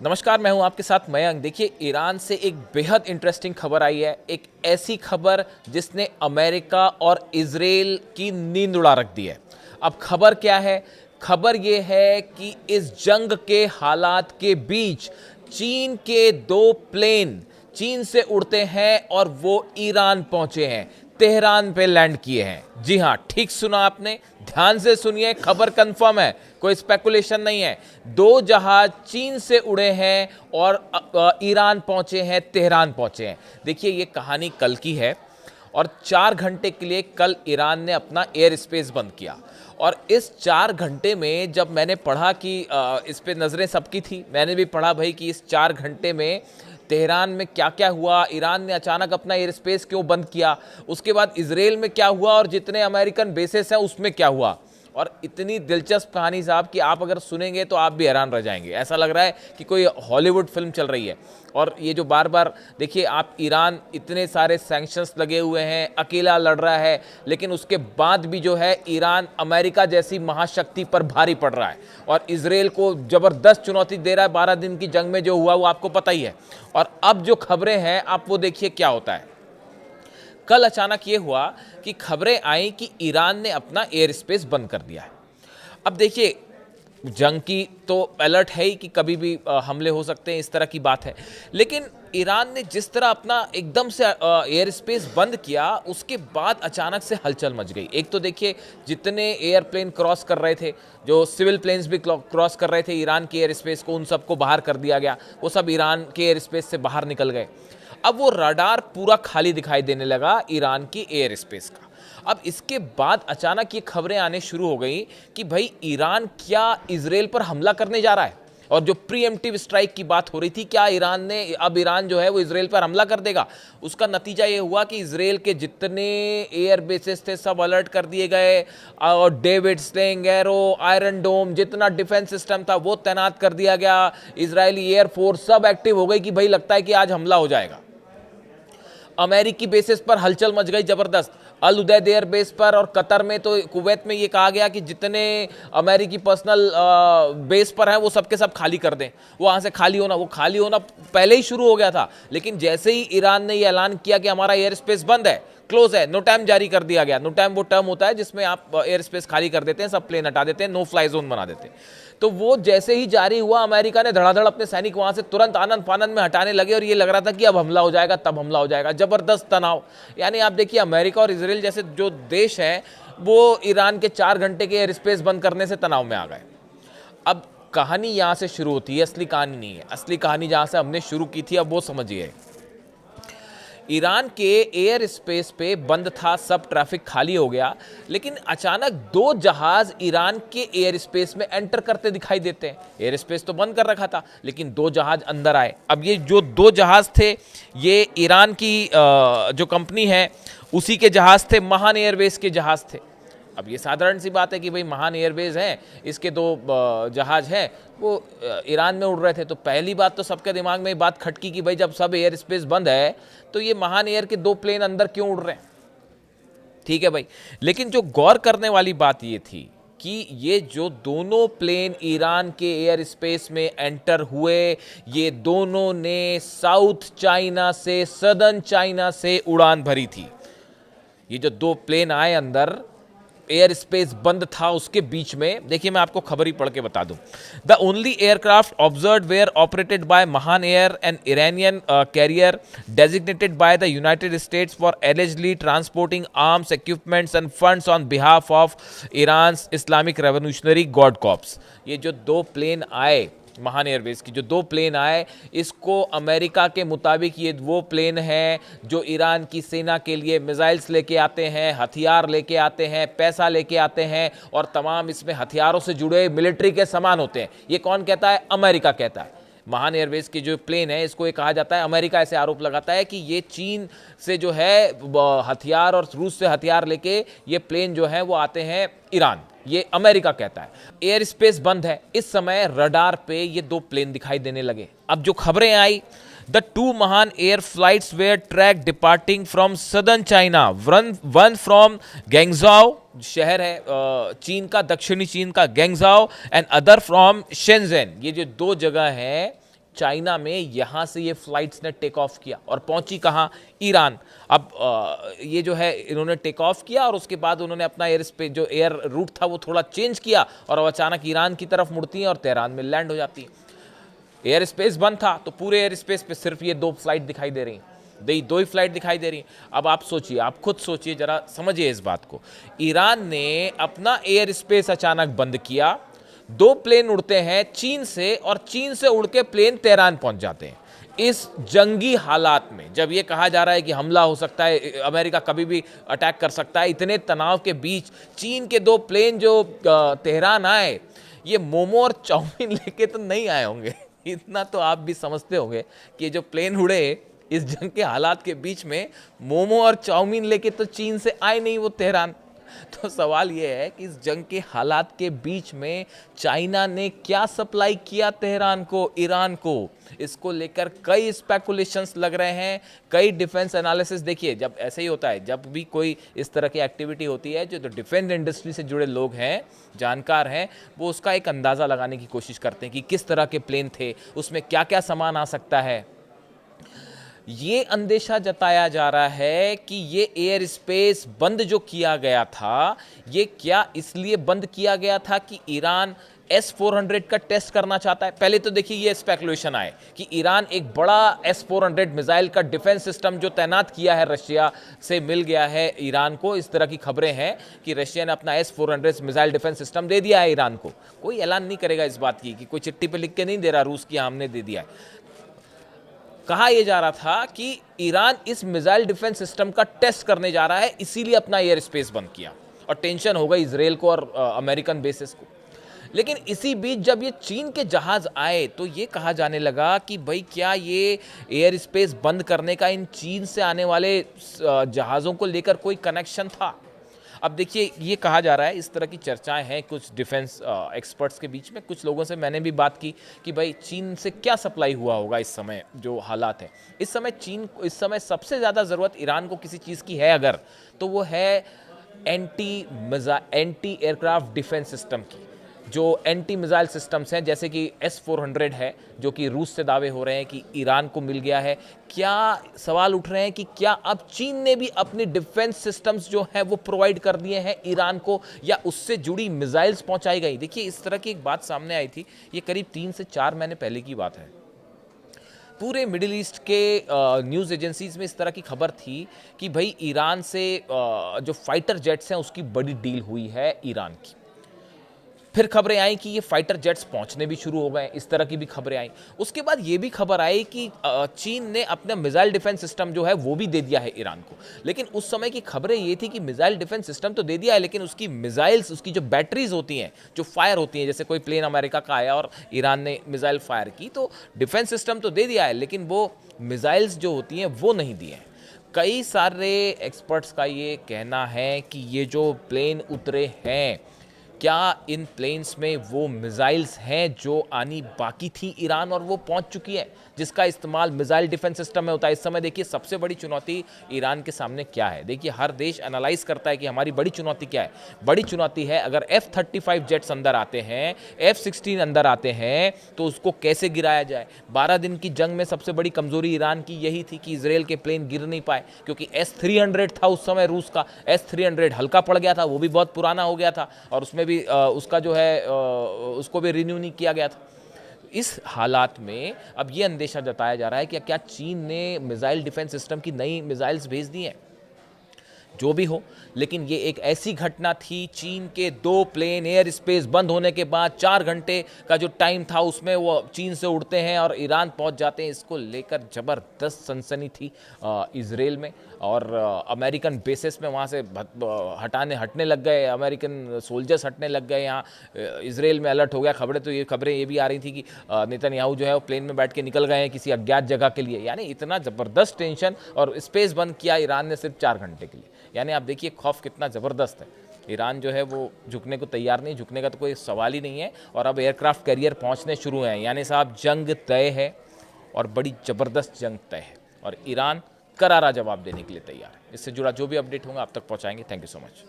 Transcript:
नमस्कार, मैं हूं आपके साथ मयंक। देखिए, ईरान से एक बेहद इंटरेस्टिंग खबर आई है। एक ऐसी खबर जिसने अमेरिका और इजराइल की नींद उड़ा रख दी है। अब खबर क्या है? खबर ये है कि इस जंग के हालात के बीच चीन के दो प्लेन चीन से उड़ते हैं और वो ईरान पहुंचे हैं, तेहरान पे लैंड किए हैं। जी हां, ठीक सुना आपने, ध्यान से सुनिए, खबर कंफर्म है, कोई स्पेकुलेशन नहीं है। दो जहाज चीन से उड़े हैं और ईरान पहुंचे हैं, तेहरान पहुंचे हैं। देखिए, ये कहानी कल की है और 4 घंटे के लिए कल ईरान ने अपना एयर स्पेस बंद किया। और इस 4 घंटे में जब मैंने पढ़ा कि इस पे नज़रें सबकी थी, मैंने भी पढ़ा भाई कि इस 4 घंटे में तेहरान में क्या क्या हुआ, ईरान ने अचानक अपना एयर स्पेस क्यों बंद किया, उसके बाद इजराइल में क्या हुआ और जितने अमेरिकन बेसेस हैं उसमें क्या हुआ। और इतनी दिलचस्प कहानी साहब कि आप अगर सुनेंगे तो आप भी हैरान रह जाएंगे। ऐसा लग रहा है कि कोई हॉलीवुड फिल्म चल रही है। और ये जो बार बार देखिए आप, ईरान इतने सारे सैंक्शंस लगे हुए हैं, अकेला लड़ रहा है, लेकिन उसके बाद भी जो है ईरान अमेरिका जैसी महाशक्ति पर भारी पड़ रहा है और इजराइल को ज़बरदस्त चुनौती दे रहा है। 12 दिन की जंग में जो हुआ वो आपको पता ही है। और अब जो खबरें हैं आप वो देखिए क्या होता है। कल अचानक ये हुआ कि खबरें आई कि ईरान ने अपना एयर स्पेस बंद कर दिया है। अब देखिए, जंग की तो अलर्ट है ही कि कभी भी हमले हो सकते हैं, इस तरह की बात है। लेकिन ईरान ने जिस तरह अपना एकदम से एयर स्पेस बंद किया, उसके बाद अचानक से हलचल मच गई। एक तो देखिए, जितने एयरप्लेन क्रॉस कर रहे थे, जो सिविल प्लेन्स भी क्रॉस कर रहे थे ईरान के एयर स्पेस को, उन सबको बाहर कर दिया गया। वो सब ईरान के एयर स्पेस से बाहर निकल गए। अब वो रडार पूरा खाली दिखाई देने लगा ईरान की एयर स्पेस का। अब इसके बाद अचानक ये खबरें आने शुरू हो गई कि भाई ईरान क्या इजराइल पर हमला करने जा रहा है। और जो प्रीएम्प्टिव स्ट्राइक की बात हो रही थी, क्या ईरान जो है वो इजराइल पर हमला कर देगा। उसका नतीजा ये हुआ कि इजराइल के जितने एयर बेसेस थे सब अलर्ट कर दिए गए और डेविड स्लिंग, एरो, आयरन डोम, जितना डिफेंस सिस्टम था वो तैनात कर दिया गया। इजरायली एयरफोर्स सब एक्टिव हो गई कि भाई लगता है कि आज हमला हो जाएगा। अमेरिकी बेसिस पर हलचल मच गई जबरदस्त। अल उदैद एयर बेस पर और कतर में, तो कुवैत में ये कहा गया कि जितने अमेरिकी पर्सनल बेस पर हैं वो सब के सब खाली कर दें। वहाँ से वो खाली होना पहले ही शुरू हो गया था। लेकिन जैसे ही ईरान ने ये ऐलान किया कि हमारा एयर स्पेस बंद है, क्लोज है, नो टाइम जारी कर दिया गया। नो टाइम वो टर्म होता है जिसमें आप एयर स्पेस खाली कर देते हैं, सब प्लेन हटा देते हैं, नो फ्लाई जोन बना देते हैं। तो वो जैसे ही जारी हुआ, अमेरिका ने धड़ाधड़ अपने सैनिक वहां से तुरंत आनंद फानंद में हटाने लगे और ये लग रहा था कि अब हमला हो जाएगा, तब हमला हो जाएगा। जबरदस्त तनाव। यानी आप देखिए, अमेरिका और इजराइल जैसे जो देश हैं वो ईरान के 4 घंटे के एयर स्पेस बंद करने से तनाव में आ गए। अब कहानी यहां से शुरू होती है, असली कहानी नहीं है। असली कहानी जहां से हमने शुरू की थी, अब वो समझिए। ईरान के एयर स्पेस पे बंद था, सब ट्रैफिक खाली हो गया, लेकिन अचानक दो जहाज ईरान के एयर स्पेस में एंटर करते दिखाई देते हैं। एयर स्पेस तो बंद कर रखा था, लेकिन दो जहाज अंदर आए। अब ये जो दो जहाज थे, ये ईरान की जो कंपनी है उसी के जहाज थे, महान एयरवेज के जहाज थे। अब ये साधारण सी बात है कि भाई महान एयरवेज हैं, इसके दो जहाज हैं, वो ईरान में उड़ रहे थे। तो पहली बात तो सबके दिमाग में ये बात खटकी कि भाई जब सब एयर स्पेस बंद है तो ये महान एयर के दो प्लेन अंदर क्यों उड़ रहे हैं। ठीक है भाई, लेकिन जो गौर करने वाली बात ये थी कि ये जो दोनों प्लेन ईरान के एयर स्पेस में एंटर हुए, ये दोनों ने साउथ चाइना से, सदर्न चाइना से उड़ान भरी थी। ये जो दो प्लेन आए अंदर, एयर स्पेस बंद था उसके बीच में। देखिए, मैं आपको खबर ही पढ़ के बता दूं। The only aircraft observe were operated by Mahan air, an Iranian carrier designated by the United States for allegedly transporting arms, equipments and funds on behalf of Iran Islamic Revolutionary Guard Corps. ये जो दो plane आए, महान Airways की जो दो plane आए, इसको अमेरिका के मुताबिक ये वो प्लेन हैं जो ईरान की सेना के लिए मिसाइल्स लेके आते हैं, हथियार लेके आते हैं, पैसा लेके आते हैं और तमाम इसमें हथियारों से जुड़े मिलिट्री के सामान होते हैं। ये कौन कहता है? अमेरिका कहता है। महान एयरवेज की जो प्लेन है, इसको ये कहा जाता है, अमेरिका ऐसे आरोप लगाता है कि ये चीन से जो है हथियार और रूस से हथियार लेके ये प्लेन जो है वो आते हैं ईरान। ये अमेरिका कहता है। एयर स्पेस बंद है, इस समय रडार पे ये दो प्लेन दिखाई देने लगे। अब जो खबरें आई, the two Mahan air flights were track departing from southern China, one from Guangzhou, शहर है चीन का, दक्षिणी चीन का Guangzhou, and other from Shenzhen. ये जो दो जगह हैं चाइना में, यहाँ से ये फ्लाइट्स ने टेक ऑफ किया और पहुंची कहाँ? ईरान। अब ये जो है इन्होंने टेक ऑफ किया और उसके बाद उन्होंने अपना एयर स्पेस जो एयर रूट था वो थोड़ा चेंज किया और अब अचानक ईरान की तरफ मुड़ती हैं और तेहरान में लैंड हो जाती हैं। एयर स्पेस बंद था तो पूरे एयर स्पेस पे सिर्फ ये दो फ्लाइट दिखाई दे रही हैं, दो ही फ्लाइट दिखाई दे रही हैं। अब आप सोचिए, आप खुद सोचिए, जरा समझिए इस बात को। ईरान ने अपना एयर स्पेस अचानक बंद किया, दो प्लेन उड़ते हैं चीन से और चीन से उड़ के प्लेन तेहरान पहुंच जाते हैं। इस जंगी हालात में जब ये कहा जा रहा है कि हमला हो सकता है, अमेरिका कभी भी अटैक कर सकता है, इतने तनाव के बीच चीन के दो प्लेन जो तेहरान आए, ये मोमो और चाउमीन लेके तो नहीं आए होंगे। इतना तो आप भी समझते होंगे कि जो प्लेन उड़े इस जंग के हालात के बीच में, मोमो और चाउमीन लेके तो चीन से आए नहीं वो तेहरान। तो सवाल ये है कि इस जंग के हालात के बीच में चाइना ने क्या सप्लाई किया तेहरान को, ईरान को, इसको लेकर कई स्पेकुलेशंस लग रहे हैं, कई डिफेंस एनालिसिस। देखिए, जब ऐसे ही होता है, जब भी कोई इस तरह की एक्टिविटी होती है, जो डिफेंस इंडस्ट्री से जुड़े लोग हैं, जानकार हैं, वो उसका एक अंदाज़ा लगाने की कोशिश करते हैं कि किस तरह के प्लेन थे, उसमें क्या क्या सामान आ सकता है। ये अंदेशा जताया जा रहा है कि ये एयर स्पेस बंद जो किया गया था, ये क्या इसलिए बंद किया गया था कि ईरान S-400 का टेस्ट करना चाहता है। पहले तो देखिए ये स्पेकुलेशन आए कि ईरान एक बड़ा S-400 मिसाइल का डिफेंस सिस्टम जो तैनात किया है, रशिया से मिल गया है ईरान को। इस तरह की खबरें हैं कि रशिया ने अपना S-400 मिसाइल डिफेंस सिस्टम दे दिया है ईरान को। कोई ऐलान नहीं करेगा इस बात की, कि कोई चिट्ठी पे लिख के नहीं दे रहा रूस की हमने दे दिया है। कहा यह जा रहा था कि ईरान इस मिसाइल डिफेंस सिस्टम का टेस्ट करने जा रहा है, इसीलिए अपना एयर स्पेस बंद किया और टेंशन हो गई इजराइल को और अमेरिकन बेसिस को। लेकिन इसी बीच जब ये चीन के जहाज आए तो ये कहा जाने लगा कि भाई क्या ये एयर स्पेस बंद करने का इन चीन से आने वाले जहाज़ों को लेकर कोई कनेक्शन था। अब देखिए, ये कहा जा रहा है, इस तरह की चर्चाएं हैं कुछ डिफेंस एक्सपर्ट्स के बीच में। कुछ लोगों से मैंने भी बात की कि भाई चीन से क्या सप्लाई हुआ होगा इस समय जो हालात है। इस समय सबसे ज़्यादा ज़रूरत ईरान को किसी चीज़ की है अगर, तो वो है एंटी एयरक्राफ्ट डिफेंस सिस्टम की। जो एंटी मिसाइल सिस्टम्स हैं, जैसे कि S-400 है, जो कि रूस से दावे हो रहे हैं कि ईरान को मिल गया है। क्या सवाल उठ रहे हैं कि क्या अब चीन ने भी अपनी डिफेंस सिस्टम्स जो हैं वो प्रोवाइड कर दिए हैं ईरान को, या उससे जुड़ी मिसाइल्स पहुंचाई गई? देखिए, इस तरह की एक बात सामने आई थी, ये करीब 3 से 4 महीने पहले की बात है। पूरे मिडिल ईस्ट के न्यूज़ एजेंसीज में इस तरह की खबर थी कि भाई ईरान से जो फाइटर जेट्स हैं उसकी बड़ी डील हुई है ईरान की। फिर खबरें आई कि ये फाइटर जेट्स पहुंचने भी शुरू हो गए, इस तरह की भी खबरें आई। उसके बाद ये भी खबर आई कि चीन ने अपना मिसाइल डिफेंस सिस्टम जो है वो भी दे दिया है ईरान को। लेकिन उस समय की खबरें ये थी कि मिसाइल डिफेंस सिस्टम तो दे दिया है, लेकिन उसकी मिसाइल्स, उसकी जो बैटरीज होती हैं, जो फायर होती हैं, जैसे कोई प्लेन अमेरिका का आया और ईरान ने मिसाइल फायर की, तो डिफेंस सिस्टम तो दे दिया है, लेकिन वो मिसाइल्स जो होती हैं वो नहीं दिए हैं। कई सारे एक्सपर्ट्स का ये कहना है कि ये जो प्लेन उतरे हैं, क्या इन प्लेन्स में वो मिसाइल्स हैं जो आनी बाकी थी ईरान और वो पहुंच चुकी है, जिसका इस्तेमाल मिसाइल डिफेंस सिस्टम में होता है। इस समय देखिए सबसे बड़ी चुनौती ईरान के सामने क्या है। देखिए, हर देश एनालाइज करता है कि हमारी बड़ी चुनौती क्या है। बड़ी चुनौती है, अगर F-35 जेट्स अंदर आते हैं, F-16 अंदर आते हैं, तो उसको कैसे गिराया जाए। 12 दिन की जंग में सबसे बड़ी कमजोरी ईरान की यही थी कि इजराइल के प्लेन गिर नहीं पाए, क्योंकि S-300 था उस समय रूस का। S-300 हल्का पड़ गया था, वो भी बहुत पुराना हो गया था और उसमें भी उसका जो है उसको भी रिन्यू नहीं किया गया था। इस हालात में अब ये अंदेशा जताया जा रहा है कि क्या चीन ने मिसाइल डिफेंस सिस्टम की नई मिसाइल्स भेज दी हैं। जो भी हो, लेकिन ये एक ऐसी घटना थी, चीन के 2 प्लेन एयर स्पेस बंद होने के बाद 4 घंटे का जो टाइम था उसमें वो चीन से उड़ते हैं और ईरान पहुंच जाते हैं। इसको लेकर ज़बरदस्त सनसनी थी इजराइल में, और अमेरिकन बेसिस में वहाँ से हटने लग गए, अमेरिकन सोल्जर्स हटने लग गए। यहाँ इजराइल में अलर्ट हो गया। खबरें ये भी आ रही थी कि नेतन्याहू जो है वो प्लेन में बैठ के निकल गए हैं किसी अज्ञात जगह के लिए। यानी इतना ज़बरदस्त टेंशन, और स्पेस बंद किया ईरान ने सिर्फ 4 घंटे के लिए। यानी आप देखिए खौफ कितना ज़बरदस्त है। ईरान जो है वो झुकने को तैयार नहीं, झुकने का तो कोई सवाल ही नहीं है। और अब एयरक्राफ्ट कैरियर पहुंचने शुरू हैं, यानी साहब जंग तय है, और बड़ी ज़बरदस्त जंग तय है, और ईरान करारा जवाब देने के लिए तैयार है। इससे जुड़ा जो भी अपडेट होगा आप तक पहुंचाएंगे। Thank you so much.